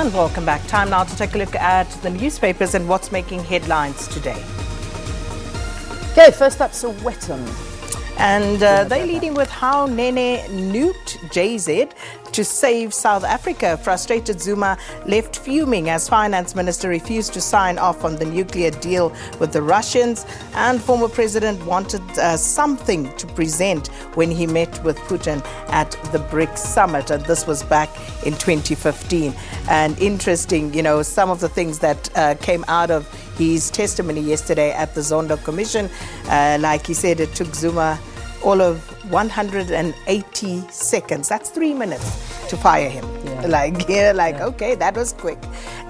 And welcome back. Time now to take a look at the newspapers and what's making headlines today. Okay, first up, Sowetan. And they're leading with how Nene nuked JZ to save South Africa. Frustrated Zuma left fuming as finance minister refused to sign off on the nuclear deal with the Russians. And former president wanted something to present when he met with Putin at the BRICS summit. And this was back in 2015. And interesting, you know, some of the things that came out of his testimony yesterday at the Zondo Commission. Like he said, it took Zuma all of 180 seconds. That's 3 minutes to fire him. Okay, that was quick.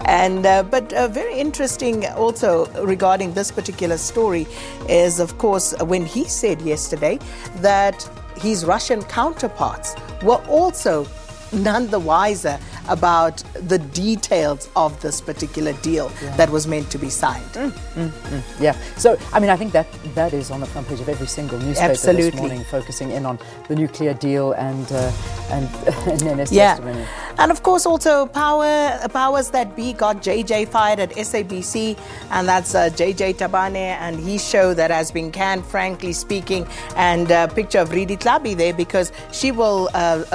And but very interesting also regarding this particular story is, of course, when he said yesterday that his Russian counterparts were also none the wiser about the details of this particular deal that was meant to be signed. Yeah. So, I mean, I think that is on the front page of every single newspaper this morning, focusing in on the nuclear deal and Nene's testimony. And of course, also powers that be got JJ fired at SABC, and that's JJ Tabane and his show that has been canned, frankly speaking, and a picture of Ridi Tlabi there because she will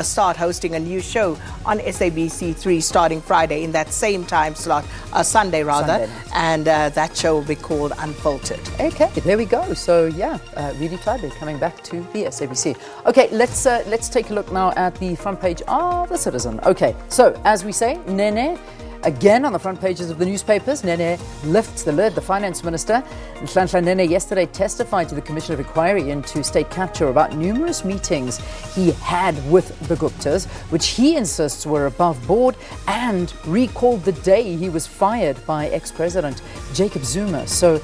start hosting a new show on SABC3 starting Friday in that same time slot, Sunday rather, and that show will be called Unfiltered. Okay, there we go. So yeah, Ridi Tlabi coming back to the SABC. Okay, let's take a look now at the front page of the Citizen. Okay, so as we say, Nene. Again, on the front pages of the newspapers, Nene lifts the lid. The finance minister, Nhlanhla Nene, yesterday testified to the Commission of Inquiry into state capture about numerous meetings he had with the Guptas, which he insists were above board, and recalled the day he was fired by ex-president Jacob Zuma. So,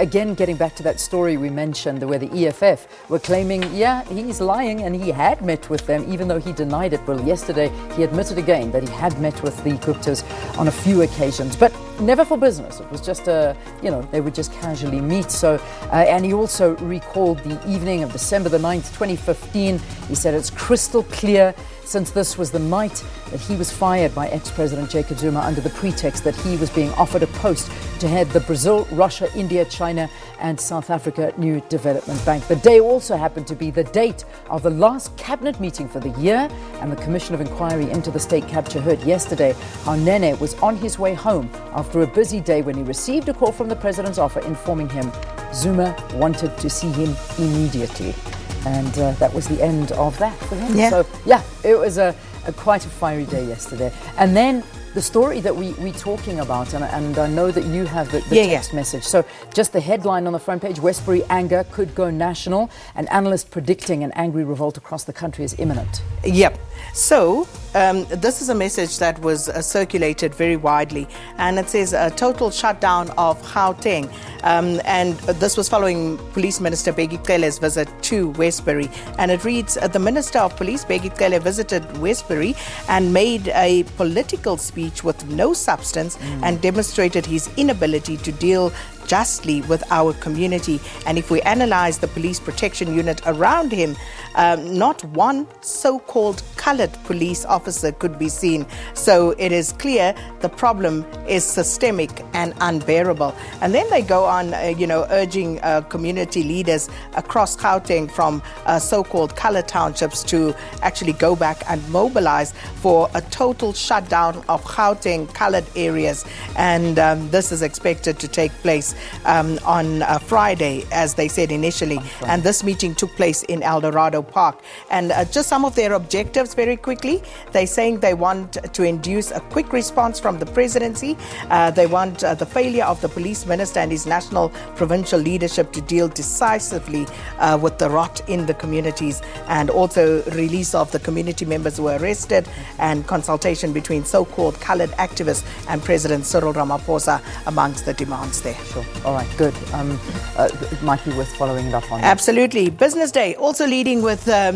again, getting back to that story we mentioned where the EFF were claiming, he's lying and he had met with them, even though he denied it. Well, yesterday he admitted again that he had met with the Guptas on a few occasions, but never for business. It was just they would just casually meet. So, and he also recalled the evening of December the 9th, 2015. He said it's crystal clear, since this was the night that he was fired by ex-president Jacob Zuma under the pretext that he was being offered a post to head the Brazil, Russia, India, China and South Africa New Development Bank. The day also happened to be the date of the last cabinet meeting for the year, and the Commission of Inquiry into the state capture heard yesterday how Nene was on his way home after a busy day when he received a call from the president's office informing him Zuma wanted to see him immediately. And that was the end of that for him. Yeah. So, it was quite a fiery day yesterday. And then the story that we're talking about, and I know that you have the text message. So just the headline on the front page, Westbury anger could go national. An analyst predicting an angry revolt across the country is imminent. Yep. So this is a message that was circulated very widely, and it says a total shutdown of Gauteng. And this was following Police Minister Bheki Cele's visit to Westbury. And it reads, the Minister of Police, Bheki Cele, visited Westbury and made a political speech with no substance and demonstrated his inability to deal justly with our community. And if we analyze the police protection unit around him, not one so-called coloured police officer could be seen. So it is clear the problem is systemic and unbearable. And then they go on, urging community leaders across Gauteng from so-called coloured townships to actually go back and mobilize for a total shutdown of Gauteng coloured areas. And this is expected to take place on Friday, as they said initially. And this meeting took place in El Dorado Park. And just some of their objectives very quickly. They're saying they want to induce a quick response from the presidency. They want the failure of the police minister and his national provincial leadership to deal decisively with the rot in the communities, and also release of the community members who were arrested, and consultation between so-called coloured activists and President Cyril Ramaphosa amongst the demands there. Sure. All right, good. It might be worth following it up on. Absolutely. Business Day also leading with the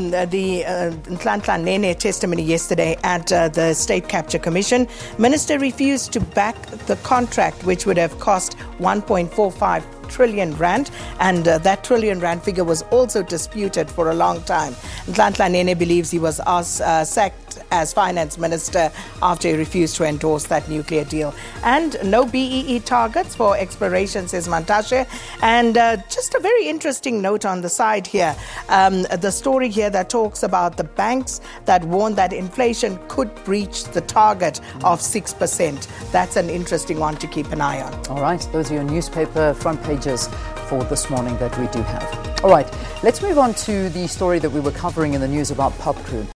Nhlanhla Nene testimony yesterday at the State Capture Commission. Minister refused to back the contract, which would have cost 1.45 trillion rand, and that trillion rand figure was also disputed for a long time. Nene believes he was sacked as finance minister after he refused to endorse that nuclear deal. And no BEE targets for exploration, says Mantashe. And just a very interesting note on the side here, the story here that talks about the banks that warn that inflation could breach the target of 6%. That's an interesting one to keep an eye on. All right, those are your newspaper front pages for this morning that we do have. All right, let's move on to the story that we were covering in the news about Pub Crew.